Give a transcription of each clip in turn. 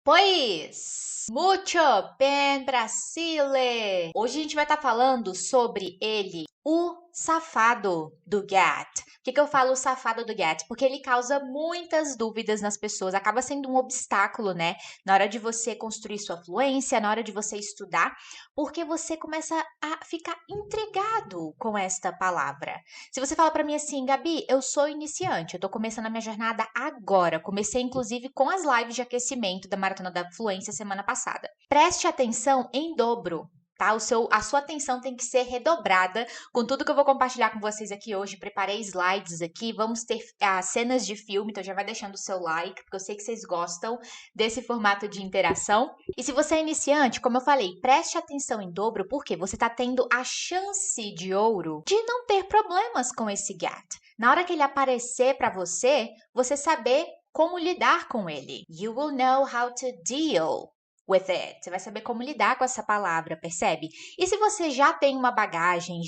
Pois, muito bem, Brasile! Hoje a gente vai estar falando sobre ele, o safado do Gat. Por que eu falo o safado do Gat? Porque ele causa muitas dúvidas nas pessoas, acaba sendo um obstáculo, né? Na hora de você construir sua fluência, na hora de você estudar, porque você começa a ficar intrigado com esta palavra. Se você fala para mim assim, Gabi, eu sou iniciante, eu tô começando a minha jornada agora. Comecei inclusive com as lives de aquecimento da Maratona da Fluência semana passada. Preste atenção em dobro. Tá? A sua atenção tem que ser redobrada com tudo que eu vou compartilhar com vocês aqui hoje. Preparei slides aqui, vamos ter cenas de filme, então já vai deixando o seu like, porque eu sei que vocês gostam desse formato de interação. E se você é iniciante, como eu falei, preste atenção em dobro, porque você está tendo a chance de ouro de não ter problemas com esse GAT. Na hora que ele aparecer para você saber como lidar com ele. You will know how to deal with it. Você vai saber como lidar com essa palavra, percebe? E se você já tem uma bagagem,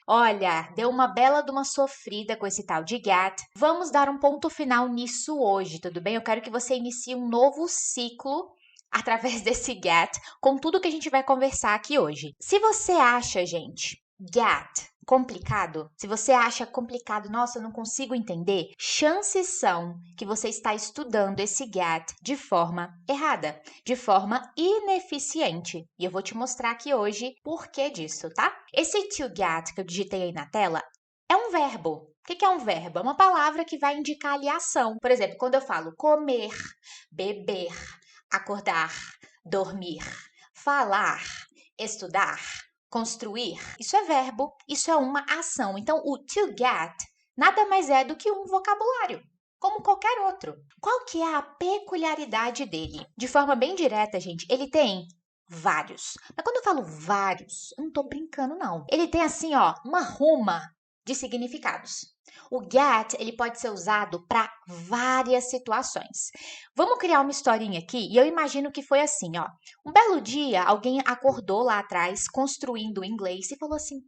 olha, deu uma bela de uma sofrida com esse tal de GAT, vamos dar um ponto final nisso hoje, tudo bem? Eu quero que você inicie um novo ciclo através desse GAT, com tudo que a gente vai conversar aqui hoje. Se você acha, gente, GAT complicado, se você acha complicado, nossa, eu não consigo entender, chances são que você está estudando esse GAT de forma errada, de forma ineficiente. E eu vou te mostrar aqui hoje por que disso, tá? Esse to get que eu digitei aí na tela é um verbo. O que é um verbo? É uma palavra que vai indicar ali a ação. Por exemplo, quando eu falo comer, beber, acordar, dormir, falar, estudar, construir, isso é verbo, isso é uma ação. Então, o to get nada mais é do que um vocabulário, como qualquer outro. Qual que é a peculiaridade dele? De forma bem direta, gente, ele tem vários. Mas quando eu falo vários, eu não tô brincando, não. Ele tem, assim, ó, uma ruma de significados. O get, ele pode ser usado para várias situações. Vamos criar uma historinha aqui e eu imagino que foi assim, ó. Um belo dia, alguém acordou lá atrás, construindo o inglês e falou assim: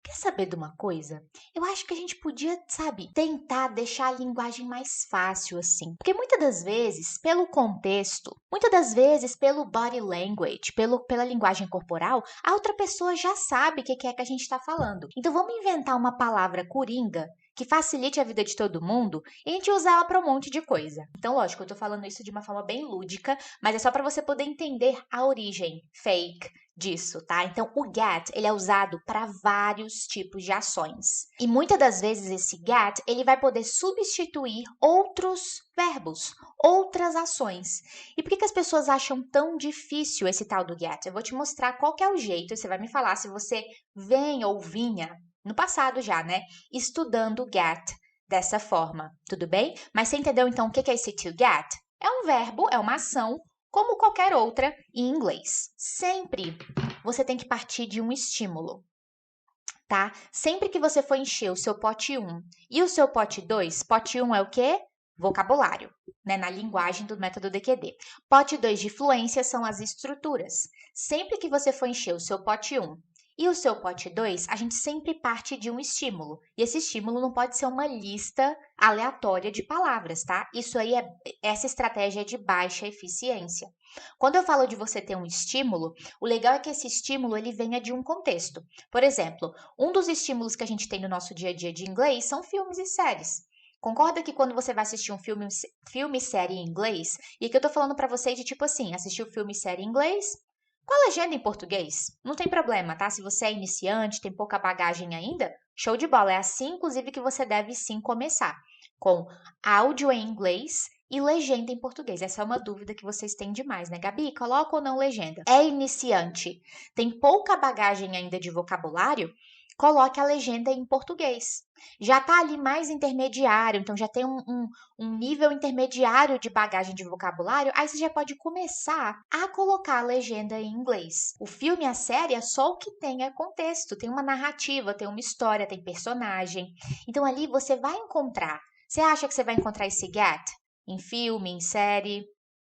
quer saber de uma coisa? Eu acho que a gente podia, sabe, tentar deixar a linguagem mais fácil assim. Porque muitas das vezes, pelo contexto, muitas das vezes pelo body language, pela linguagem corporal, a outra pessoa já sabe o que é que a gente está falando. Então vamos inventar uma palavra coringa que facilite a vida de todo mundo e a gente usar ela para um monte de coisa. Então, lógico, eu tô falando isso de uma forma bem lúdica, mas é só para você poder entender a origem fake disso, tá? Então, o get, ele é usado para vários tipos de ações. E muitas das vezes esse get, ele vai poder substituir outros verbos, outras ações. E por que as pessoas acham tão difícil esse tal do get? Eu vou te mostrar qual que é o jeito, e você vai me falar se você vem ou vinha no passado já, né? Estudando o get dessa forma, tudo bem? Mas você entendeu então o que é esse to get? É um verbo, é uma ação como qualquer outra em inglês. Sempre você tem que partir de um estímulo, tá? Sempre que você for encher o seu pote 1 e o seu pote 1 é o quê? Vocabulário, né? Na linguagem do método DQD. Pote 2 de fluência são as estruturas. Sempre que você for encher o seu pote 1 e o seu pote 2, a gente sempre parte de um estímulo. E esse estímulo não pode ser uma lista aleatória de palavras, tá? Essa estratégia é de baixa eficiência. Quando eu falo de você ter um estímulo, o legal é que esse estímulo ele venha de um contexto. Por exemplo, um dos estímulos que a gente tem no nosso dia a dia de inglês são filmes e séries. Concorda que quando você vai assistir um filme e série em inglês, e aqui eu tô falando pra vocês de tipo assim, assistir o filme e série em inglês, com a legenda em português, não tem problema, tá? Se você é iniciante, tem pouca bagagem ainda, show de bola. É assim, inclusive, que você deve sim começar, com áudio em inglês e legenda em português. Essa é uma dúvida que vocês têm demais, né, Gabi? Coloca ou não legenda? É iniciante, tem pouca bagagem ainda de vocabulário? Coloque a legenda em português. Já está ali mais intermediário, então já tem um nível intermediário de bagagem de vocabulário, aí você já pode começar a colocar a legenda em inglês. O filme, a série, é só o que tem é contexto, tem uma narrativa, tem uma história, tem personagem. Então ali você vai encontrar. Você acha que você vai encontrar esse get em filme, em série,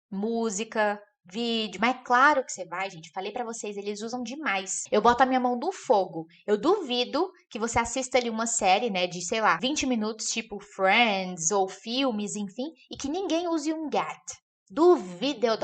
música, vídeo, mas claro que você vai, gente. Falei pra vocês, eles usam demais. Eu boto a minha mão no fogo. Eu duvido que você assista ali uma série, né, de, sei lá, 20 minutos, tipo Friends ou filmes, enfim, e que ninguém use um get. Duvidei o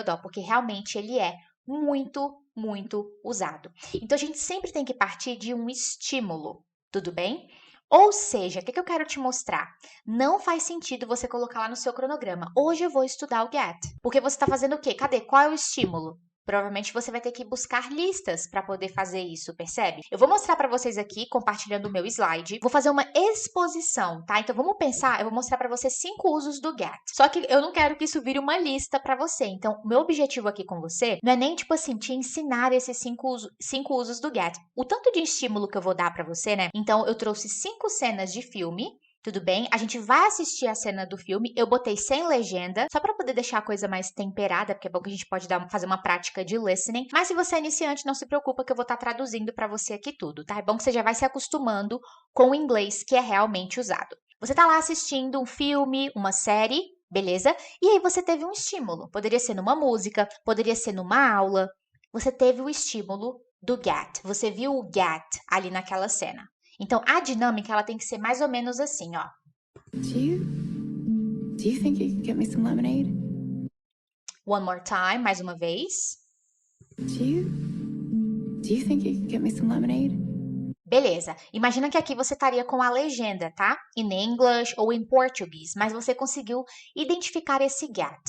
dó, porque realmente ele é muito, muito usado. Então a gente sempre tem que partir de um estímulo, tudo bem? Ou seja, o que eu quero te mostrar? Não faz sentido você colocar lá no seu cronograma. Hoje eu vou estudar o get. Porque você está fazendo o quê? Cadê? Qual é o estímulo? Provavelmente você vai ter que buscar listas para poder fazer isso, percebe? Eu vou mostrar para vocês aqui, compartilhando o meu slide. Vou fazer uma exposição, tá? Então vamos pensar, eu vou mostrar para você 5 usos do get. Só que eu não quero que isso vire uma lista para você. Então, o meu objetivo aqui com você não é nem tipo assim te ensinar esses 5 usos do get. O tanto de estímulo que eu vou dar para você, né? Então, eu trouxe 5 cenas de filme. Tudo bem? A gente vai assistir a cena do filme. Eu botei sem legenda, só para poder deixar a coisa mais temperada, porque é bom que a gente pode fazer uma prática de listening. Mas se você é iniciante, não se preocupa que eu vou estar traduzindo para você aqui tudo, tá? É bom que você já vai se acostumando com o inglês que é realmente usado. Você tá lá assistindo um filme, uma série, beleza? E aí você teve um estímulo. Poderia ser numa música, poderia ser numa aula. Você teve o estímulo do get. Você viu o get ali naquela cena. Então, a dinâmica, ela tem que ser mais ou menos assim, ó. Do you think you could get me some lemonade? One more time, mais uma vez. Do you think you could get me some lemonade? Beleza. Imagina que aqui você estaria com a legenda, tá? In English ou em português, mas você conseguiu identificar esse get.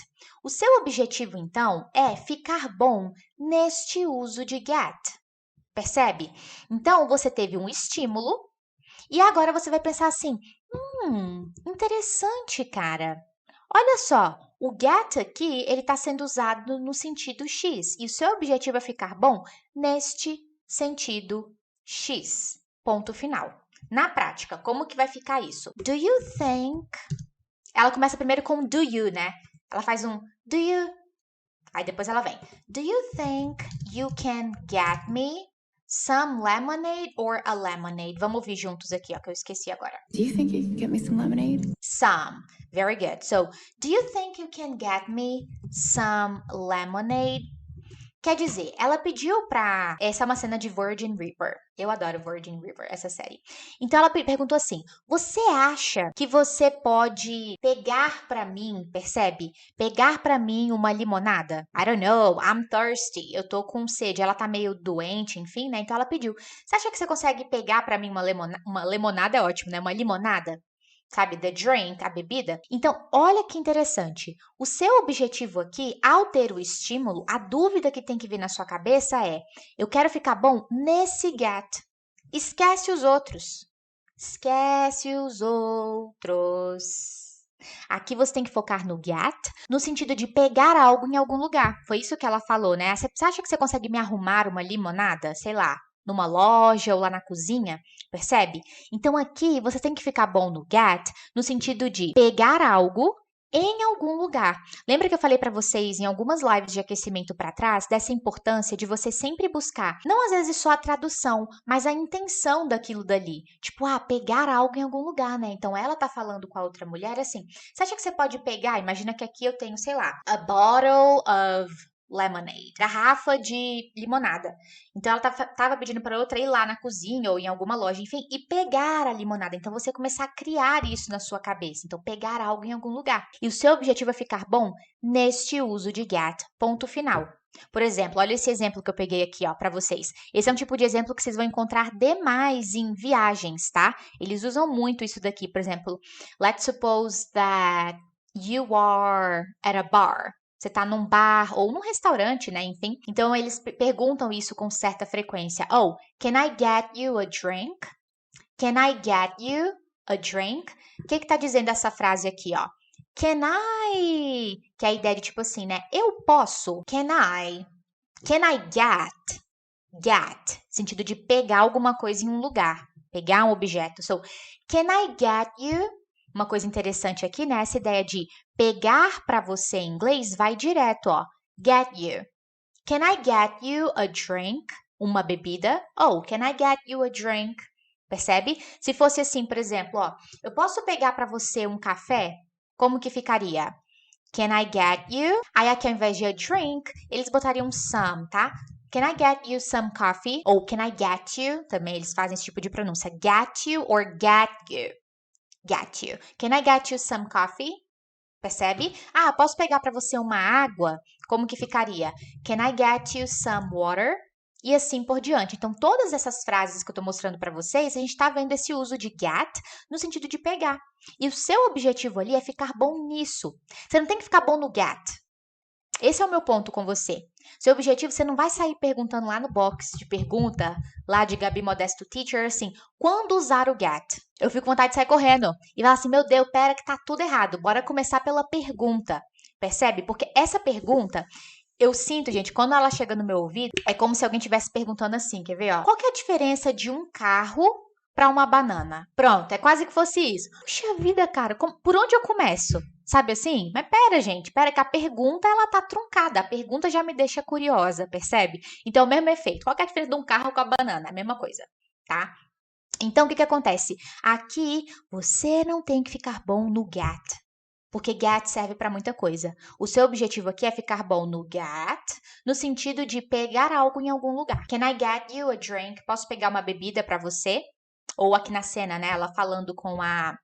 O seu objetivo, então, é ficar bom neste uso de get. Percebe? Então, você teve um estímulo e agora você vai pensar assim: interessante, cara. Olha só, o get aqui, ele está sendo usado no sentido X. E o seu objetivo é ficar bom neste sentido X. Ponto final. Na prática, como que vai ficar isso? Do you think... Ela começa primeiro com do you, né? Ela faz um do you... Aí depois ela vem. Do you think you can get me some lemonade or a lemonade? Vamos ouvir juntos aqui, ó, que eu esqueci agora. Do you think you could get me some lemonade? Some. Very good. So, do you think you can get me some lemonade? Quer dizer, ela pediu pra... Essa é uma cena de Virgin River. Eu adoro Virgin River, essa série. Então ela perguntou assim: você acha que você pode pegar pra mim, percebe? Pegar pra mim uma limonada? I don't know, I'm thirsty. Eu tô com sede. Ela tá meio doente, enfim, né? Então ela pediu: você acha que você consegue pegar pra mim uma limonada? É ótimo, né? Uma limonada? Sabe, the drink, a bebida. Então, olha que interessante. O seu objetivo aqui, ao ter o estímulo, a dúvida que tem que vir na sua cabeça é: eu quero ficar bom nesse get. Esquece os outros. Esquece os outros. Aqui você tem que focar no get, no sentido de pegar algo em algum lugar. Foi isso que ela falou, né? Você acha que você consegue me arrumar uma limonada? Sei lá, numa loja ou lá na cozinha? Percebe? Então aqui você tem que ficar bom no get, no sentido de pegar algo em algum lugar. Lembra que eu falei para vocês em algumas lives de aquecimento para trás dessa importância de você sempre buscar, não às vezes só a tradução, mas a intenção daquilo dali. Tipo, pegar algo em algum lugar, né? Então ela tá falando com a outra mulher assim: você acha que você pode pegar? Imagina que aqui eu tenho, sei lá, a bottle of lemonade, garrafa de limonada. Então ela tava pedindo para outra ir lá na cozinha ou em alguma loja, enfim, e pegar a limonada. Então você começar a criar isso na sua cabeça. Então pegar algo em algum lugar. E o seu objetivo é ficar bom neste uso de get. Ponto final. Por exemplo, olha esse exemplo que eu peguei aqui, ó, para vocês. Esse é um tipo de exemplo que vocês vão encontrar demais em viagens, tá? Eles usam muito isso daqui. Por exemplo, let's suppose that you are at a bar. Você tá num bar ou num restaurante, né? Enfim. Então eles perguntam isso com certa frequência. Oh, can I get you a drink? Can I get you a drink? O que tá dizendo essa frase aqui, ó? Can I? Que é a ideia de tipo assim, né? Eu posso. Can I? Can I get? Get. Sentido de pegar alguma coisa em um lugar. Pegar um objeto. So, can I get you? Uma coisa interessante aqui, né? Essa ideia de pegar para você em inglês vai direto, ó. Get you. Can I get you a drink? Uma bebida. Oh, can I get you a drink? Percebe? Se fosse assim, por exemplo, ó. Eu posso pegar para você um café? Como que ficaria? Can I get you? Aí aqui ao invés de a drink, eles botariam some, tá? Can I get you some coffee? Ou can I get you? Também eles fazem esse tipo de pronúncia. Get you or get you. Get you. Can I get you some coffee? Percebe? Ah, posso pegar para você uma água? Como que ficaria? Can I get you some water? E assim por diante. Então, todas essas frases que eu estou mostrando para vocês, a gente está vendo esse uso de get no sentido de pegar. E o seu objetivo ali é ficar bom nisso. Você não tem que ficar bom no get. Esse é o meu ponto com você. Seu objetivo, você não vai sair perguntando lá no box de pergunta, lá de Gabi Modesto Teacher, assim, quando usar o get? Eu fico com vontade de sair correndo e falar assim, meu Deus, pera que tá tudo errado. Bora começar pela pergunta. Percebe? Porque essa pergunta, eu sinto, gente, quando ela chega no meu ouvido, é como se alguém estivesse perguntando assim, quer ver, ó? Qual que é a diferença de um carro para uma banana? Pronto, é quase que fosse isso. Puxa vida, cara, por onde eu começo? Sabe assim? Mas pera, gente, pera que a pergunta ela tá truncada. A pergunta já me deixa curiosa, percebe? Então, o mesmo efeito. Qual que é a diferença de um carro com a banana? A mesma coisa, tá? Então, o que que acontece? Aqui, você não tem que ficar bom no get, porque get serve para muita coisa. O seu objetivo aqui é ficar bom no get, no sentido de pegar algo em algum lugar. Can I get you a drink? Posso pegar uma bebida para você? Ou aqui na cena, né? Ela falando com a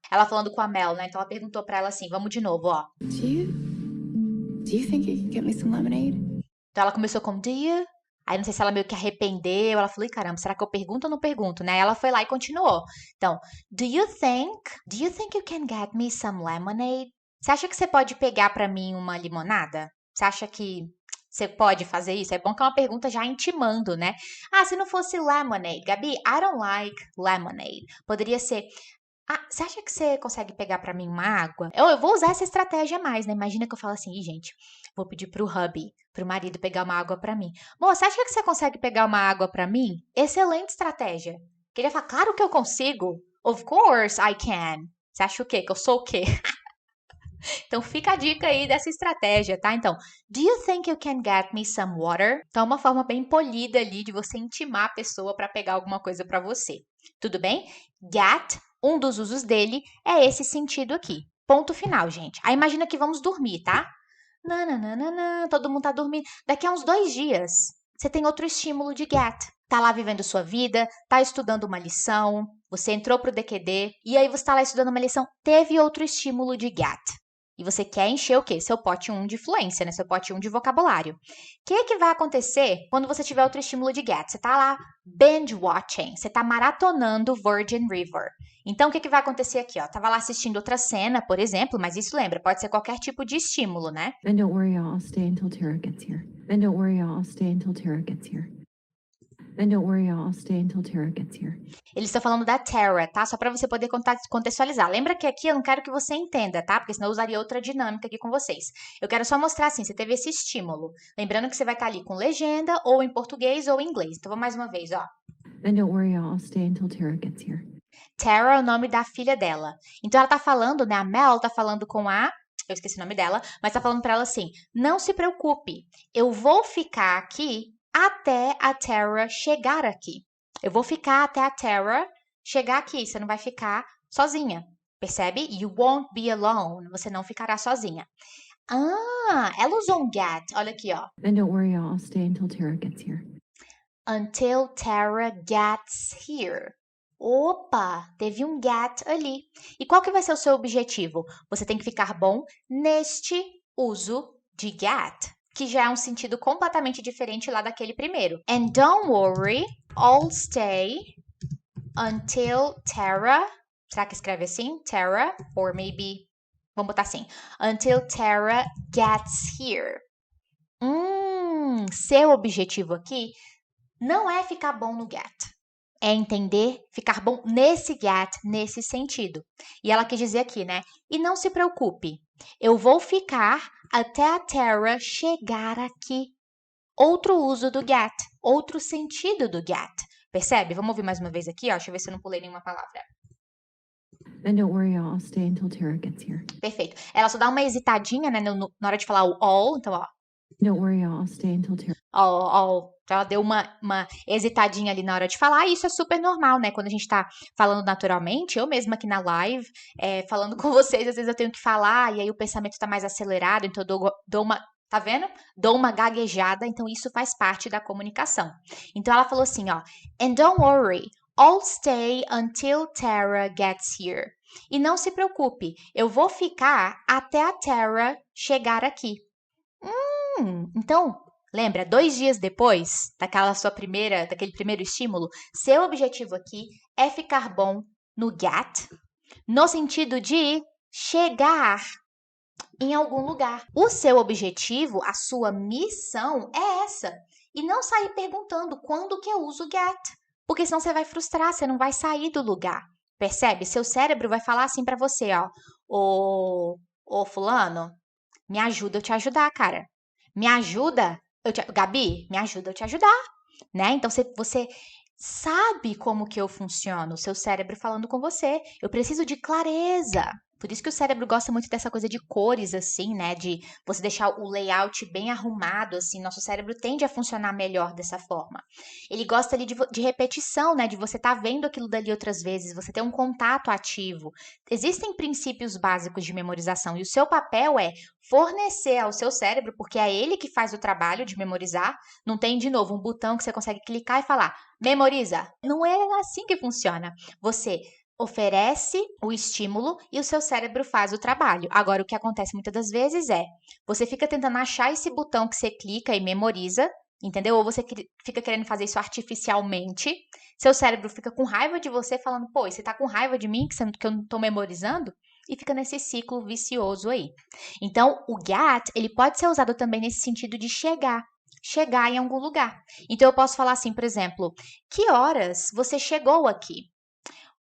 Mel, né? Então ela perguntou para ela assim, vamos de novo, ó. Do you think you could get me some lemonade? Então ela começou com do you? Aí não sei se ela meio que arrependeu, ela falou, caramba, será que eu pergunto ou não pergunto, né? Ela foi lá e continuou. Então, do you think you can get me some lemonade? Você acha que você pode pegar pra mim uma limonada? Você acha que você pode fazer isso? É bom que é uma pergunta já intimando, né? Ah, se não fosse lemonade, Gabi, I don't like lemonade. Poderia ser, ah, você acha que você consegue pegar pra mim uma água? Eu vou usar essa estratégia mais, né? Imagina que eu falo assim, ih, gente, vou pedir pro hubby, pro marido pegar uma água pra mim. Moça, acha que você consegue pegar uma água pra mim? Excelente estratégia. Queria falar, claro que eu consigo. Of course I can. Você acha o quê? Que eu sou o quê? Então fica a dica aí dessa estratégia, tá? Então, do you think you can get me some water? Então é uma forma bem polida ali de você intimar a pessoa para pegar alguma coisa para você. Tudo bem? Get, um dos usos dele é esse sentido aqui. Ponto final, gente. Aí imagina que vamos dormir, tá? Nananana, todo mundo tá dormindo. Daqui a uns 2 dias, você tem outro estímulo de get. Tá lá vivendo sua vida, tá estudando uma lição, você entrou pro DQD e aí você tá lá estudando uma lição, teve outro estímulo de get. E você quer encher o quê? Seu pote 1 de fluência, né? Seu pote 1 de vocabulário. O que vai acontecer quando você tiver outro estímulo de get? Você tá lá binge watching, você tá maratonando Virgin River. Então, o que vai acontecer aqui, ó? Tava lá assistindo outra cena, por exemplo, mas isso lembra, pode ser qualquer tipo de estímulo, né? Then don't worry, I'll stay until Tara gets here. Then don't worry, I'll stay until Tara gets here. Then don't worry, I'll stay until Tara gets here. Eles estão falando da Tara, tá? Só para você poder contextualizar. Lembra que aqui eu não quero que você entenda, tá? Porque senão eu usaria outra dinâmica aqui com vocês. Eu quero só mostrar assim, você teve esse estímulo. Lembrando que você vai estar ali com legenda, ou em português ou em inglês. Então, vamos mais uma vez, ó. Then don't worry, I'll stay until Tara gets here. Tara é o nome da filha dela. Então, ela tá falando, né? A Mel tá falando com a... Eu esqueci o nome dela, mas tá falando para ela assim, não se preocupe, eu vou ficar aqui até a Tara chegar aqui. Eu vou ficar até a Tara chegar aqui. Você não vai ficar sozinha. Percebe? You won't be alone. Você não ficará sozinha. Ah, ela usou um get. Olha aqui, ó. Then don't worry, I'll stay until Tara gets here. Until Tara gets here. Opa, teve um get ali. E qual que vai ser o seu objetivo? Você tem que ficar bom neste uso de get, que já é um sentido completamente diferente lá daquele primeiro. And don't worry, I'll stay until Tara. Será que escreve assim? Tara, or maybe, vamos botar assim. Until Tara gets here. Seu objetivo aqui não é ficar bom no get. É entender, ficar bom nesse get, nesse sentido. E ela quis dizer aqui, né? E não se preocupe, eu vou ficar até a Tara chegar aqui. Outro uso do get, outro sentido do get. Percebe? Vamos ouvir mais uma vez aqui, ó. Deixa eu ver se eu não pulei nenhuma palavra. Then don't worry, I'll stay until Tara gets here. Perfeito. Ela só dá uma hesitadinha, né, na hora de falar o all. Então, ó. Don't worry, I'll stay until Tara. All. Então, ela deu uma hesitadinha ali na hora de falar. E isso é super normal, né? Quando a gente tá falando naturalmente, eu mesma aqui na live, falando com vocês, às vezes eu tenho que falar e aí o pensamento tá mais acelerado, então eu dou uma... Tá vendo? Dou uma gaguejada, então isso faz parte da comunicação. Então ela falou assim, ó. And don't worry, I'll stay until Tara gets here. E não se preocupe, eu vou ficar até a Tara chegar aqui. Então, lembra, 2 dias depois daquele primeiro estímulo, seu objetivo aqui é ficar bom no get, no sentido de chegar em algum lugar. O seu objetivo, a sua missão é essa. E não sair perguntando quando que eu uso get, porque senão você vai frustrar, você não vai sair do lugar. Percebe? Seu cérebro vai falar assim pra você, ó, ô fulano, me ajuda eu te ajudar, cara. Me ajuda, Gabi, me ajuda eu te ajudar, né? Então você sabe como que eu funciono, o seu cérebro falando com você. Eu preciso de clareza. Por isso que o cérebro gosta muito dessa coisa de cores, assim, né? De você deixar o layout bem arrumado, assim. Nosso cérebro tende a funcionar melhor dessa forma. Ele gosta ali de repetição, né? De você estar vendo aquilo dali outras vezes, você ter um contato ativo. Existem princípios básicos de memorização e o seu papel é fornecer ao seu cérebro, porque é ele que faz o trabalho de memorizar. Não tem, de novo, um botão que você consegue clicar e falar, memoriza. Não é assim que funciona. Você oferece o estímulo e o seu cérebro faz o trabalho. Agora, o que acontece muitas das vezes é, você fica tentando achar esse botão que você clica e memoriza, entendeu? Ou você fica querendo fazer isso artificialmente, seu cérebro fica com raiva de você, falando, pô, você tá com raiva de mim que eu não tô memorizando? E fica nesse ciclo vicioso aí. Então, o get, ele pode ser usado também nesse sentido de chegar em algum lugar. Então, eu posso falar assim, por exemplo, que horas você chegou aqui?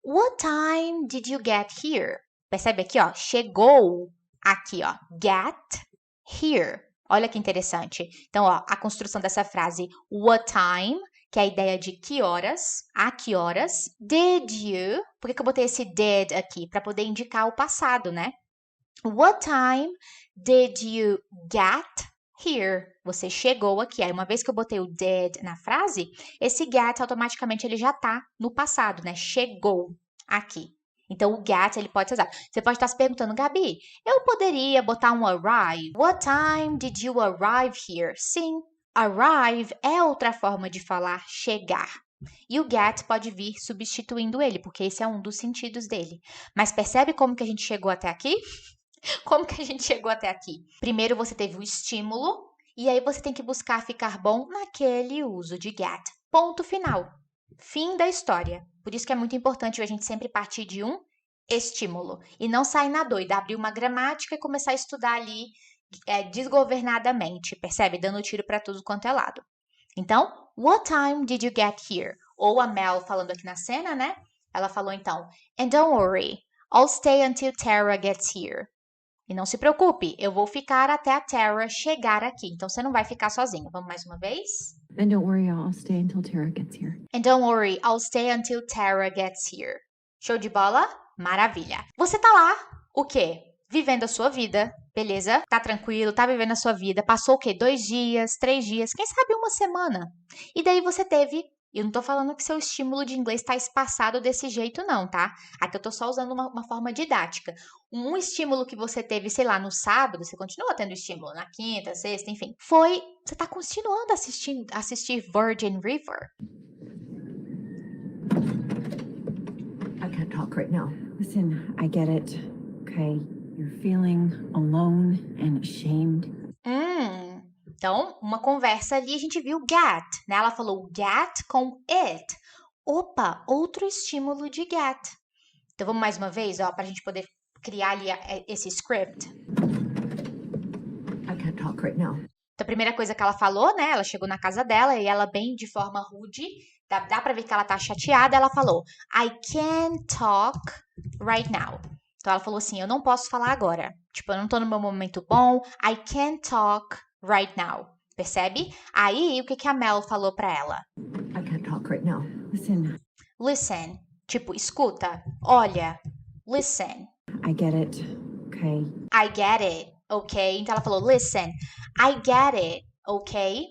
What time did you get here? Percebe aqui, ó, chegou aqui, ó, get here. Olha que interessante. Então, ó, a construção dessa frase, what time, que é a ideia de que horas, a que horas, did you, por que eu botei esse did aqui? Para poder indicar o passado, né? What time did you get here? Você chegou aqui. Aí, uma vez que eu botei o did na frase, esse get automaticamente ele já tá no passado, né? Chegou aqui. Então, o get, ele pode ser usado. Você pode estar se perguntando, Gabi, eu poderia botar um arrive? What time did you arrive here? Sim, arrive é outra forma de falar chegar. E o get pode vir substituindo ele, porque esse é um dos sentidos dele. Mas percebe como que a gente chegou até aqui? Como que a gente chegou até aqui? Primeiro você teve o estímulo, e aí você tem que buscar ficar bom naquele uso de get. Ponto final. Fim da história. Por isso que é muito importante a gente sempre partir de um estímulo. E não sair na doida, abrir uma gramática e começar a estudar ali desgovernadamente, percebe? Dando tiro para tudo quanto é lado. Então, what time did you get here? Ou a Mel falando aqui na cena, né? Ela falou então, and don't worry, I'll stay until Tara gets here. E não se preocupe, eu vou ficar até a Tara chegar aqui. Então, você não vai ficar sozinha. Vamos mais uma vez? And don't worry, I'll stay until Tara gets here. And don't worry, I'll stay until Tara gets here. Show de bola? Maravilha. Você tá lá, o quê? Vivendo a sua vida, beleza? Tá tranquilo, tá vivendo a sua vida. Passou o quê? 2 dias, 3 dias, quem sabe uma semana. E daí você teve... Eu não tô falando que seu estímulo de inglês tá espaçado desse jeito, não, tá? Aqui eu tô só usando uma forma didática. Um estímulo que você teve, sei lá, no sábado, você continua tendo estímulo na quinta, sexta, enfim. Você tá continuando a assistir Virgin River. I can't talk right now. Listen, I get it. Okay, you're feeling alone and ashamed. Então, uma conversa ali, a gente viu get, né? Ela falou get com it. Opa, outro estímulo de get. Então, vamos mais uma vez, ó, pra gente poder criar ali esse script. I can't talk right now. Então, a primeira coisa que ela falou, né? Ela chegou na casa dela e ela bem de forma rude, dá pra ver que ela tá chateada, ela falou, I can't talk right now. Então, ela falou assim, eu não posso falar agora. Tipo, eu não tô no meu momento bom, I can't talk right now. Percebe? Aí, o que a Mel falou pra ela? I can't talk right now. Listen. Listen. Tipo, escuta. Olha. Listen. I get it. Okay. I get it. Ok? Então, ela falou, listen. I get it. Ok?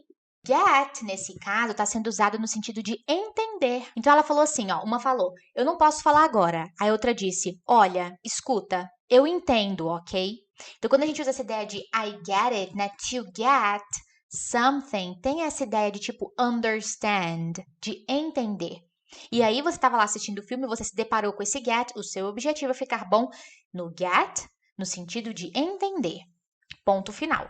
Get, nesse caso, está sendo usado no sentido de entender. Então, ela falou assim, ó. Uma falou, eu não posso falar agora. A outra disse, olha, escuta. Eu entendo, ok? Então, quando a gente usa essa ideia de I get it, né? To get something, tem essa ideia de tipo understand, de entender. E aí você estava lá assistindo o filme, você se deparou com esse get, o seu objetivo é ficar bom no get, no sentido de entender. Ponto final.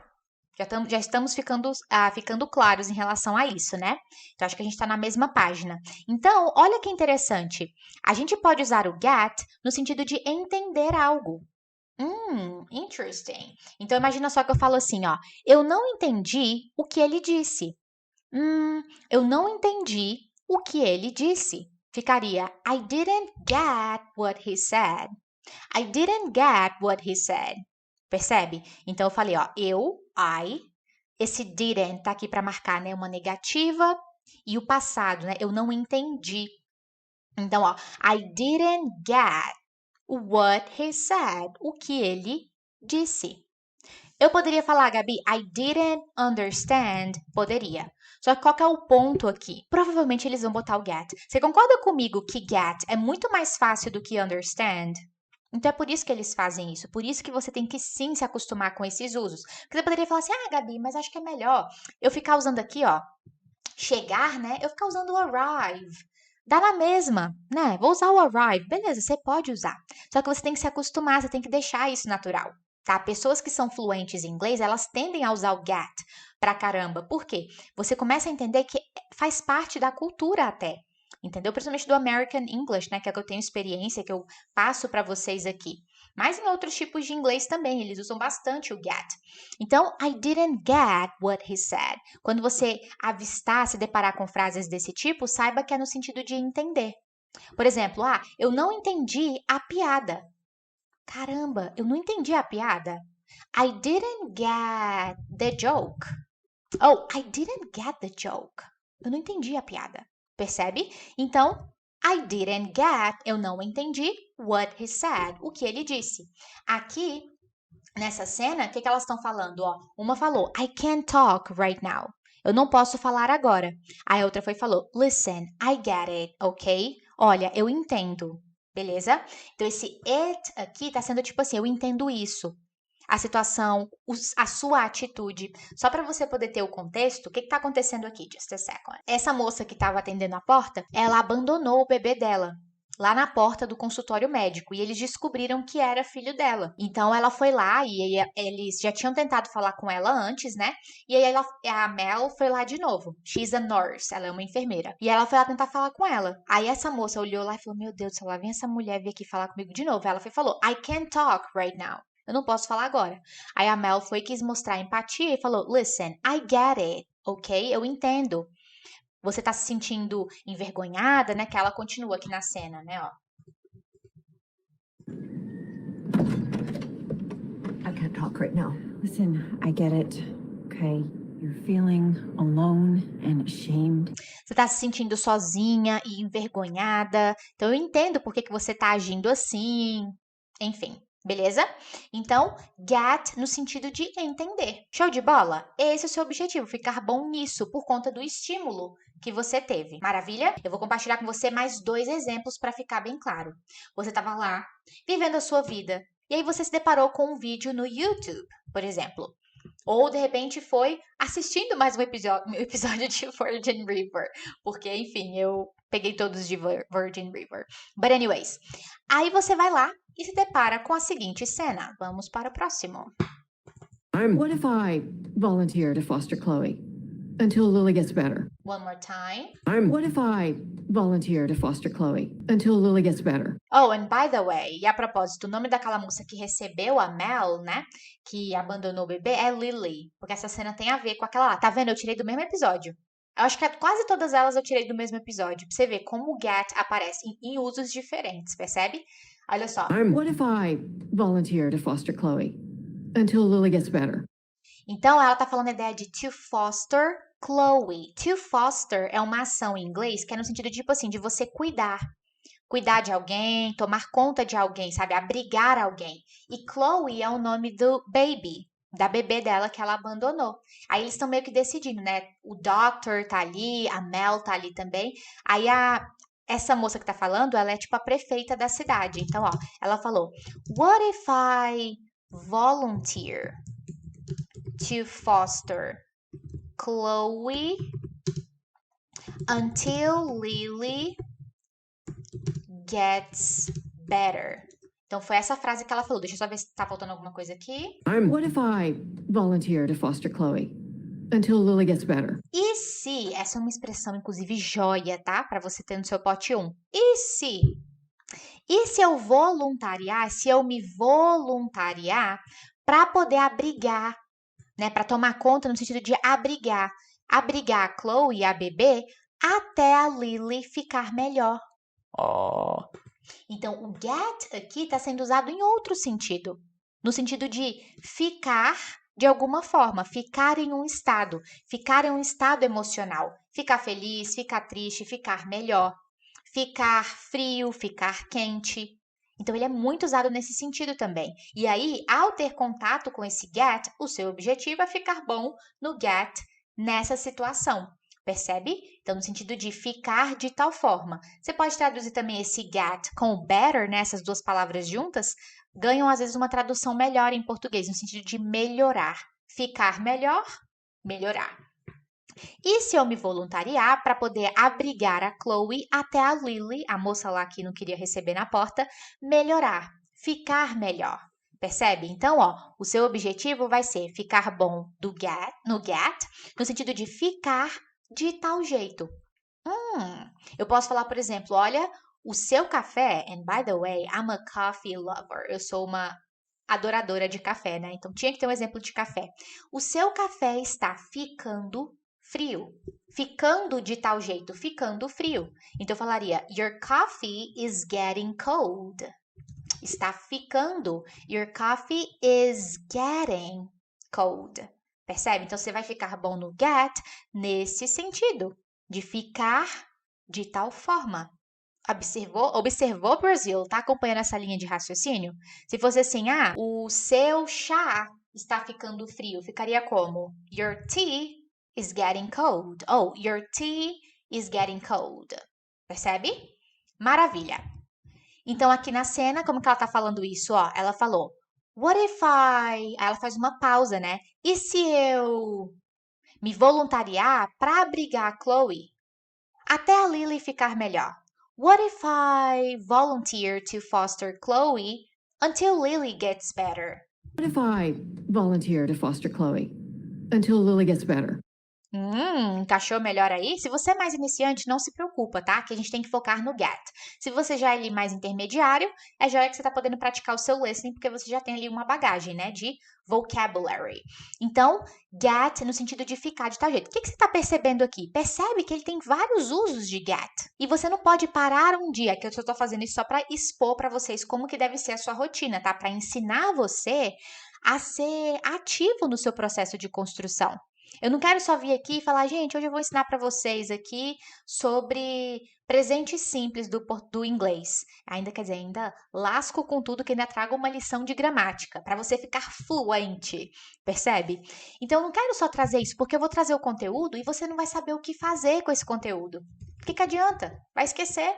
Já estamos ficando claros em relação a isso, né? Então, acho que a gente está na mesma página. Então, olha que interessante. A gente pode usar o get no sentido de entender algo. Interesting. Então, imagina só que eu falo assim, ó. Eu não entendi o que ele disse. Eu não entendi o que ele disse. Ficaria, I didn't get what he said. I didn't get what he said. Percebe? Então eu falei, ó, I, esse didn't tá aqui para marcar, né, uma negativa e o passado, né? Eu não entendi. Então, ó, I didn't get what he said, o que ele disse. Eu poderia falar, Gabi, I didn't understand. Poderia. Só que qual que é o ponto aqui? Provavelmente eles vão botar o get. Você concorda comigo que get é muito mais fácil do que understand? Então é por isso que eles fazem isso. Por isso que você tem que sim se acostumar com esses usos. Porque você poderia falar assim, Gabi, mas acho que é melhor eu ficar usando aqui, ó, chegar, né? Eu ficar usando o arrive. Dá na mesma, né? Vou usar o arrive. Beleza, você pode usar. Só que você tem que se acostumar, você tem que deixar isso natural, tá? Pessoas que são fluentes em inglês, elas tendem a usar o get pra caramba. Por quê? Você começa a entender que faz parte da cultura até. Entendeu? Principalmente do American English, né? Que é que eu tenho experiência, que eu passo para vocês aqui. Mas em outros tipos de inglês também, eles usam bastante o get. Então, I didn't get what he said. Quando você avistar, se deparar com frases desse tipo, saiba que é no sentido de entender. Por exemplo, eu não entendi a piada. Caramba, eu não entendi a piada. I didn't get the joke. Oh, I didn't get the joke. Eu não entendi a piada. Percebe? Então, I didn't get, eu não entendi what he said, o que ele disse. Aqui, nessa cena, o que elas estão falando? Ó, uma falou, I can't talk right now. Eu não posso falar agora. A outra falou, listen, I get it, ok? Olha, eu entendo. Beleza? Então, esse it aqui tá sendo tipo assim, eu entendo isso. A situação, a sua atitude. Só para você poder ter o contexto, o que está acontecendo aqui? Just a second. Essa moça que estava atendendo a porta, ela abandonou o bebê dela lá na porta do consultório médico e eles descobriram que era filho dela. Então ela foi lá e eles já tinham tentado falar com ela antes, né? E aí a Mel foi lá de novo. She's a nurse, ela é uma enfermeira. E ela foi lá tentar falar com ela. Aí essa moça olhou lá e falou: Meu Deus do céu, lá vem essa mulher vir aqui falar comigo de novo. Ela falou: I can't talk right now. Eu não posso falar agora. Aí a Mel quis mostrar empatia e falou: Listen, I get it, ok? Eu entendo. Você tá se sentindo envergonhada, né? Que ela continua aqui na cena, né? Ó. I can't talk right now. Listen, I get it, okay? You're feeling alone and ashamed. Você tá se sentindo sozinha e envergonhada. Então eu entendo por que você tá agindo assim. Enfim. Beleza? Então, get no sentido de entender. Show de bola? Esse é o seu objetivo, ficar bom nisso por conta do estímulo que você teve. Maravilha? Eu vou compartilhar com você mais 2 exemplos para ficar bem claro. Você estava lá, vivendo a sua vida, e aí você se deparou com um vídeo no YouTube, por exemplo. Ou, de repente, foi assistindo mais um episódio de Virgin River. Porque, enfim, eu peguei todos de Virgin River. But anyways, aí você vai lá e se depara com a seguinte cena. Vamos para o próximo. What if I volunteer to foster Chloe until Lily gets better? One more time. What if I volunteer to foster Chloe until Lily gets better? Oh, and by the way, e a propósito, o nome daquela moça que recebeu a Mel, né, que abandonou o bebê, é Lily, porque essa cena tem a ver com aquela lá. Tá vendo? Eu tirei do mesmo episódio. Eu acho que quase todas elas eu tirei do mesmo episódio, pra você ver como o get aparece em usos diferentes, percebe? Olha só. What if I volunteer to foster Chloe until Lily gets better? Então, ela tá falando a ideia de to foster Chloe. To foster é uma ação em inglês que é no sentido de, tipo assim, de você cuidar. Cuidar de alguém, tomar conta de alguém, sabe? Abrigar alguém. E Chloe é o nome do baby, da bebê dela que ela abandonou. Aí eles estão meio que decidindo, né? O Doctor tá ali, a Mel tá ali também. Aí essa moça que tá falando, ela é tipo a prefeita da cidade. Então, ó, ela falou: What if I volunteer to foster Chloe until Lily gets better. Então, foi essa frase que ela falou. Deixa eu só ver se tá faltando alguma coisa aqui. What if I volunteer to foster Chloe until Lily gets better? E se, essa é uma expressão, inclusive, joia, tá? Para você ter no seu pote 1. E se eu voluntariar, se eu me voluntariar para poder abrigar, né? Para tomar conta no sentido de abrigar a Chloe e a bebê até a Lily ficar melhor. Então, o get aqui está sendo usado em outro sentido. No sentido de ficar de alguma forma, ficar em um estado emocional. Ficar feliz, ficar triste, ficar melhor. Ficar frio, ficar quente. Então, ele é muito usado nesse sentido também. E aí, ao ter contato com esse get, o seu objetivo é ficar bom no get nessa situação. Percebe? Então, no sentido de ficar de tal forma. Você pode traduzir também esse get com o better, né? Essas duas palavras juntas, ganham às vezes uma tradução melhor em português, no sentido de melhorar. Ficar melhor, melhorar. E se eu me voluntariar para poder abrigar a Chloe até a Lily, a moça lá que não queria receber na porta, melhorar, ficar melhor. Percebe? Então, o seu objetivo vai ser ficar bom no get, no sentido de ficar de tal jeito. Eu posso falar, por exemplo, olha, o seu café, and by the way, I'm a coffee lover. Eu sou uma adoradora de café, né? Então, tinha que ter um exemplo de café. O seu café está ficando frio. Ficando de tal jeito, ficando frio. Então, eu falaria, your coffee is getting cold. Está ficando. Your coffee is getting cold. Percebe? Então, você vai ficar bom no get nesse sentido, de ficar de tal forma. Observou, Brasil? Tá acompanhando essa linha de raciocínio? Se fosse assim, o seu chá está ficando frio, ficaria como? Your tea is getting cold. Oh, your tea is getting cold. Percebe? Maravilha. Então, aqui na cena, como que ela tá falando isso? Ela falou, what if I... Aí ela faz uma pausa, né? E se eu me voluntariar para abrigar a Chloe até a Lily ficar melhor? What if I volunteer to foster Chloe until Lily gets better? What if I volunteer to foster Chloe until Lily gets better? Encaixou melhor aí? Se você é mais iniciante, não se preocupa, tá? Que a gente tem que focar no get. Se você já é ali mais intermediário, é já que você tá podendo praticar o seu listening, porque você já tem ali uma bagagem, né? De vocabulary. Então, get no sentido de ficar de tal jeito. O que você tá percebendo aqui? Percebe que ele tem vários usos de get. E você não pode parar um dia, que eu só tô fazendo isso só para expor para vocês como que deve ser a sua rotina, tá? Para ensinar você a ser ativo no seu processo de construção. Eu não quero só vir aqui e falar, gente, hoje eu vou ensinar para vocês aqui sobre presente simples do inglês. Ainda lasco com tudo que ainda trago uma lição de gramática, para você ficar fluente, percebe? Então, eu não quero só trazer isso, porque eu vou trazer o conteúdo e você não vai saber o que fazer com esse conteúdo. O que adianta? Vai esquecer.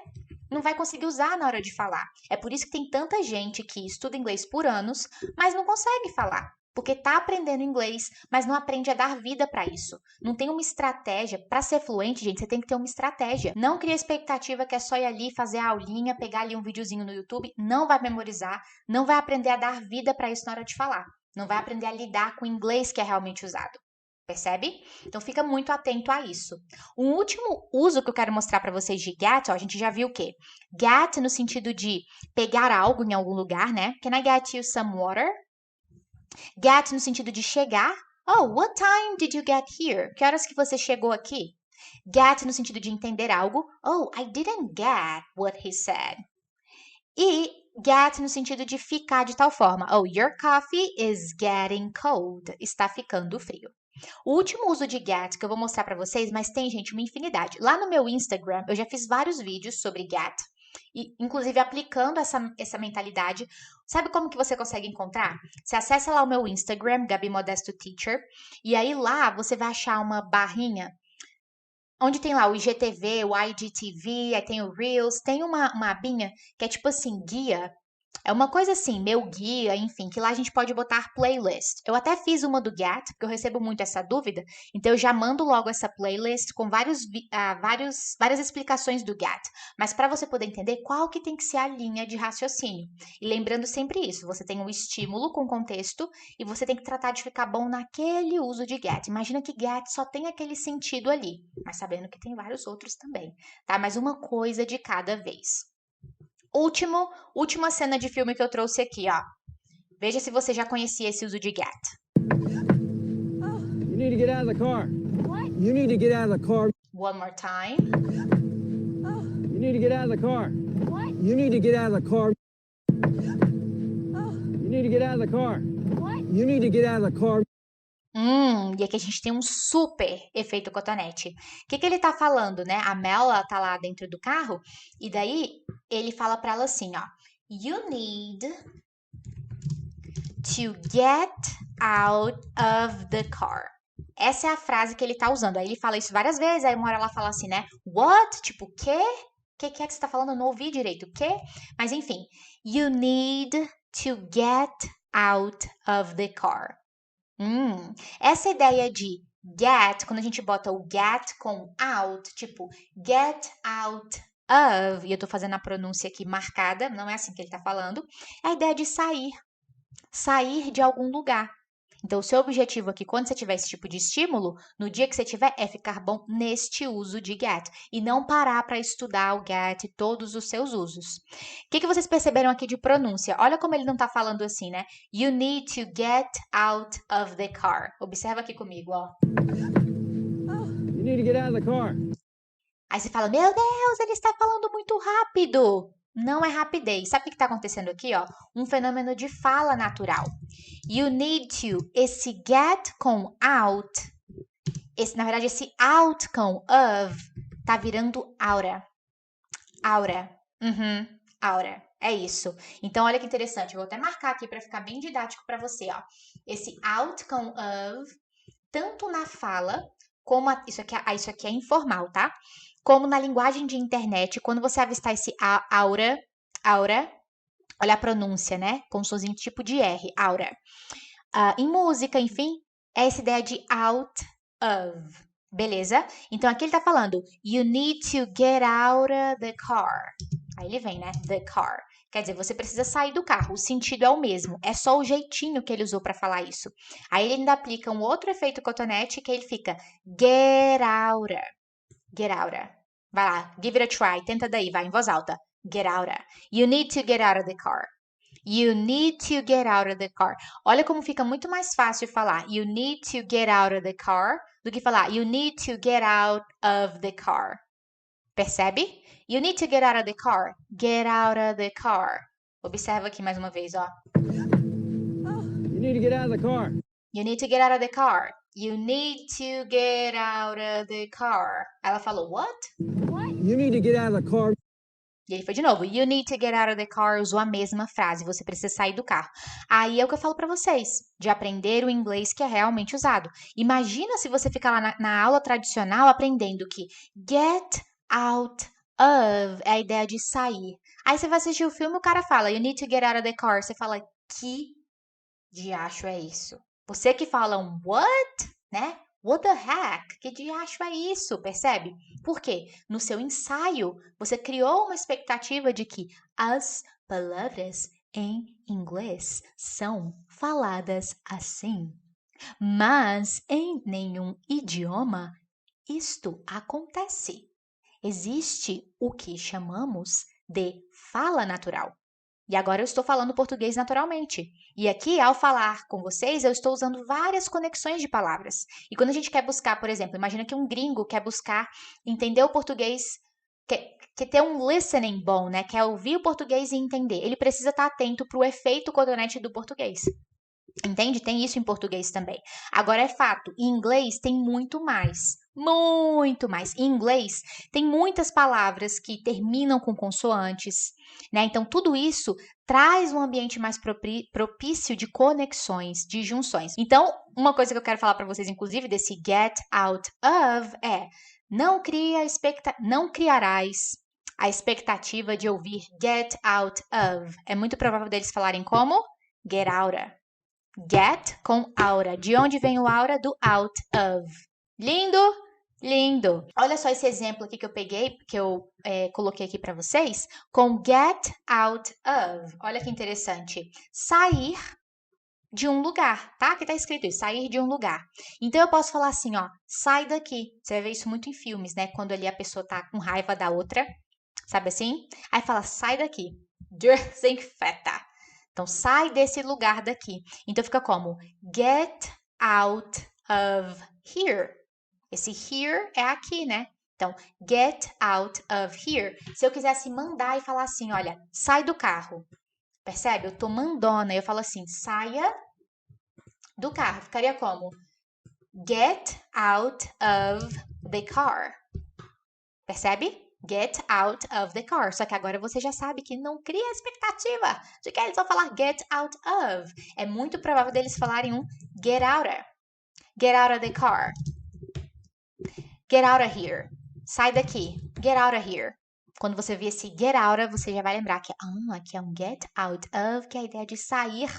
Não vai conseguir usar na hora de falar. É por isso que tem tanta gente que estuda inglês por anos, mas não consegue falar. Porque tá aprendendo inglês, mas não aprende a dar vida para isso. Não tem uma estratégia. Para ser fluente, gente, você tem que ter uma estratégia. Não cria expectativa que é só ir ali fazer a aulinha, pegar ali um videozinho no YouTube. Não vai memorizar, não vai aprender a dar vida para isso na hora de falar. Não vai aprender a lidar com o inglês que é realmente usado. Percebe? Então, fica muito atento a isso. Um último uso que eu quero mostrar para vocês de get, a gente já viu o quê? Get no sentido de pegar algo em algum lugar, né? Can I get you some water? Get no sentido de chegar. Oh, what time did you get here? Que horas que você chegou aqui? Get no sentido de entender algo. Oh, I didn't get what he said. E get no sentido de ficar de tal forma. Oh, your coffee is getting cold. Está ficando frio. O último uso de get que eu vou mostrar para vocês, mas tem, gente, uma infinidade. Lá no meu Instagram, eu já fiz vários vídeos sobre get. E, inclusive, aplicando essa mentalidade. Sabe como que você consegue encontrar? Você acessa lá o meu Instagram, Gabi Modesto Teacher, e aí lá você vai achar uma barrinha onde tem lá o IGTV, o IGTV, aí tem o Reels, tem uma abinha que é tipo assim, guia. É uma coisa assim, meu guia, enfim, que lá a gente pode botar playlist. Eu até fiz uma do Get, porque eu recebo muito essa dúvida, então eu já mando logo essa playlist com várias explicações do Get. Mas para você poder entender qual que tem que ser a linha de raciocínio. E lembrando sempre isso, você tem um estímulo com contexto e você tem que tratar de ficar bom naquele uso de Get. Imagina que Get só tem aquele sentido ali, mas sabendo que tem vários outros também, tá? Mas uma coisa de cada vez. Última cena de filme que eu trouxe aqui, ó. Veja se você já conhecia esse uso de get. You need to get out of the car. What? You need to get out of the car. One more time. You need to get out of the car. What? You need to get out of the car. You need to get out of the car. What? You need to get out of the car. E aqui a gente tem um super efeito cotonete. O que ele tá falando, né? A Mel, ela tá lá dentro do carro, e daí ele fala pra ela assim, ó. You need to get out of the car. Essa é a frase que ele tá usando. Aí ele fala isso várias vezes, aí uma hora ela fala assim, né? What? Tipo, o quê? O que é que você tá falando? Eu não ouvi direito. O quê? Mas enfim. You need to get out of the car. Essa ideia de get, quando a gente bota o get com out, tipo, get out of, e eu tô fazendo a pronúncia aqui marcada, não é assim que ele tá falando, é a ideia de sair de algum lugar. Então, o seu objetivo aqui, quando você tiver esse tipo de estímulo, no dia que você tiver, é ficar bom neste uso de get. E não parar para estudar o get e todos os seus usos. O que vocês perceberam aqui de pronúncia? Olha como ele não está falando assim, né? You need to get out of the car. Observa aqui comigo, ó. You need to get out of the car. Aí você fala, meu Deus, ele está falando muito rápido. Não é rapidez. Sabe o que está acontecendo aqui, ó? Um fenômeno de fala natural. You need to, esse get com out, na verdade, esse out com of, tá virando aura. Aura. Aura. É isso. Então, olha que interessante. Eu vou até marcar aqui para ficar bem didático para você, ó. Esse out com of, tanto na fala, como isso aqui é informal, tá? Como na linguagem de internet, quando você avistar esse aura, olha a pronúncia, né? Com um sonzinho tipo de R, aura. Em música, enfim, é essa ideia de out of, beleza? Então, aqui ele tá falando, you need to get out of the car. Aí ele vem, né? The car. Quer dizer, você precisa sair do carro. O sentido é o mesmo. É só o jeitinho que ele usou para falar isso. Aí ele ainda aplica um outro efeito cotonete que ele fica get out of. Get out of. Vai lá, give it a try. Tenta daí, vai em voz alta. Get out of. You need to get out of the car. You need to get out of the car. Olha como fica muito mais fácil falar you need to get out of the car do que falar you need to get out of the car. Percebe? You need to get out of the car. Get out of the car. Observa aqui mais uma vez, ó. You need to get out of the car. You need to get out of the car. You need to get out of the car. Ela falou, what? You need to get out of the car. E ele foi de novo, you need to get out of the car, usou a mesma frase, você precisa sair do carro. Aí é o que eu falo para vocês, de aprender o inglês que é realmente usado. Imagina se você ficar lá na aula tradicional aprendendo que get out of é a ideia de sair. Aí você vai assistir o filme e o cara fala, you need to get out of the car. Você fala, que diacho é isso? Você que fala um what, né? What the heck? Que diacho é isso? Percebe? Por quê? No seu ensaio, você criou uma expectativa de que as palavras em inglês são faladas assim. Mas em nenhum idioma isto acontece. Existe o que chamamos de fala natural. E agora eu estou falando português naturalmente. E aqui, ao falar com vocês, eu estou usando várias conexões de palavras. E quando a gente quer buscar, por exemplo, imagina que um gringo quer buscar entender o português, quer ter um listening bom, né? Quer ouvir o português e entender. Ele precisa estar atento para o efeito cotonete do português. Entende? Tem isso em português também. Agora é fato, em inglês tem muito mais. Muito mais. Em inglês, tem muitas palavras que terminam com consoantes, né? Então, tudo isso traz um ambiente mais propício de conexões, de junções. Então, uma coisa que eu quero falar para vocês, inclusive, desse get out of é não criarás a expectativa de ouvir get out of. É muito provável deles falarem como get outa. Get com aura. De onde vem o aura? Do out of. Lindo? Lindo. Olha só esse exemplo aqui que eu peguei, que eu coloquei aqui para vocês, com get out of. Olha que interessante. Sair de um lugar, tá? Aqui tá escrito isso, sair de um lugar. Então eu posso falar assim, ó, sai daqui. Você vai ver isso muito em filmes, né? Quando ali a pessoa tá com raiva da outra, sabe assim? Aí fala, sai daqui. Desinfeta. Então sai desse lugar daqui. Então fica como get out of here. Esse here é aqui, né? Então, get out of here. Se eu quisesse mandar e falar assim, olha, sai do carro. Percebe? Eu tô mandona. Eu falo assim, saia do carro. Ficaria como? Get out of the car. Percebe? Get out of the car. Só que agora você já sabe que não cria expectativa de que eles vão falar get out of. É muito provável deles falarem um get out of. Get out of the car. Get out of here. Sai daqui. Get out of here. Quando você vê esse get out of, você já vai lembrar que aqui é um get out of, que é a ideia de sair.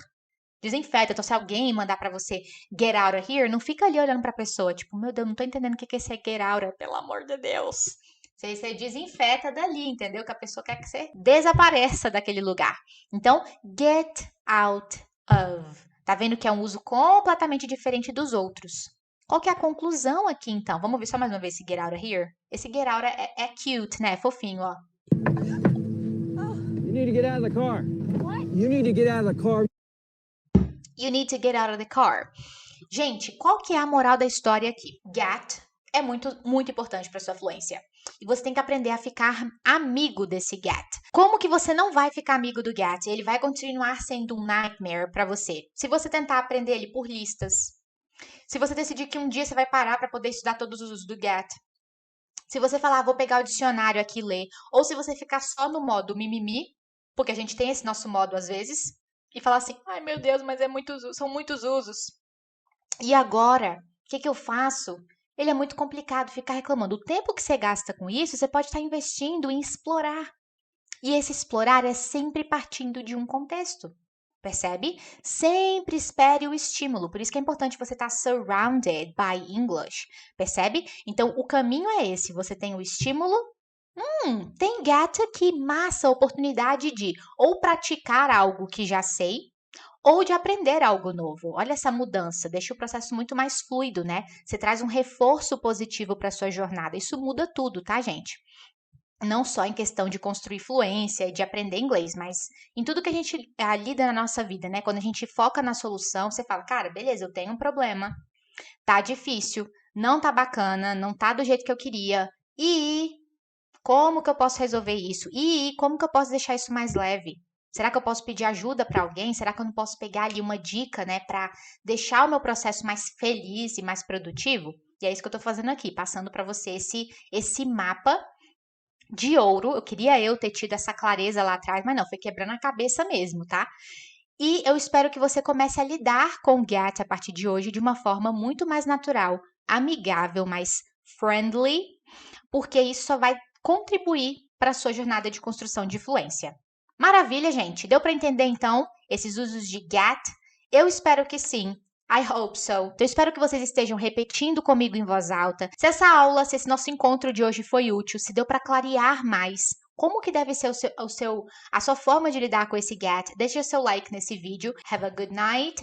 Desinfeta. Então, se alguém mandar pra você get out of here, não fica ali olhando pra pessoa, tipo, meu Deus, não tô entendendo o que é esse get out of, pelo amor de Deus. Você desinfeta dali, entendeu? Que a pessoa quer que você desapareça daquele lugar. Então, get out of. Tá vendo que é um uso completamente diferente dos outros. Qual que é a conclusão aqui, então? Vamos ver só mais uma vez esse get out of here? Esse get out é cute, né? Fofinho, ó. You need to get out of the car. What? You need to get out of the car. You need to get out of the car. Gente, qual que é a moral da história aqui? Get é muito, muito importante para sua fluência. E você tem que aprender a ficar amigo desse get. Como que você não vai ficar amigo do get? Ele vai continuar sendo um nightmare para você. Se você tentar aprender ele por listas. Se você decidir que um dia você vai parar para poder estudar todos os usos do get. Se você falar, vou pegar o dicionário aqui e ler. Ou se você ficar só no modo mimimi, porque a gente tem esse nosso modo às vezes, e falar assim, ai meu Deus, mas são muitos usos. E agora, o que eu faço? Ele é muito complicado ficar reclamando. O tempo que você gasta com isso, você pode estar investindo em explorar. E esse explorar é sempre partindo de um contexto. Percebe? Sempre espere o estímulo. Por isso que é importante você estar surrounded by English. Percebe? Então, o caminho é esse. Você tem o estímulo. Tem get aqui, massa, oportunidade de ou praticar algo que já sei, ou de aprender algo novo. Olha essa mudança, deixa o processo muito mais fluido, né? Você traz um reforço positivo para a sua jornada. Isso muda tudo, tá, gente? Não só em questão de construir fluência e de aprender inglês, mas em tudo que a gente lida na nossa vida, né? Quando a gente foca na solução, você fala, cara, beleza, eu tenho um problema, tá difícil, não tá bacana, não tá do jeito que eu queria, e como que eu posso resolver isso? E como que eu posso deixar isso mais leve? Será que eu posso pedir ajuda para alguém? Será que eu não posso pegar ali uma dica, né, para deixar o meu processo mais feliz e mais produtivo? E é isso que eu tô fazendo aqui, passando para você esse mapa de ouro. Eu queria ter tido essa clareza lá atrás, mas não, foi quebrando a cabeça mesmo, tá? E eu espero que você comece a lidar com o get a partir de hoje de uma forma muito mais natural, amigável, mais friendly, porque isso só vai contribuir para a sua jornada de construção de fluência. Maravilha, gente? Deu para entender, então, esses usos de get? Eu espero que sim. I hope so. Então, eu espero que vocês estejam repetindo comigo em voz alta. Se essa aula, se esse nosso encontro de hoje foi útil, se deu para clarear mais como que deve ser a sua forma de lidar com esse get, deixa seu like nesse vídeo. Have a good night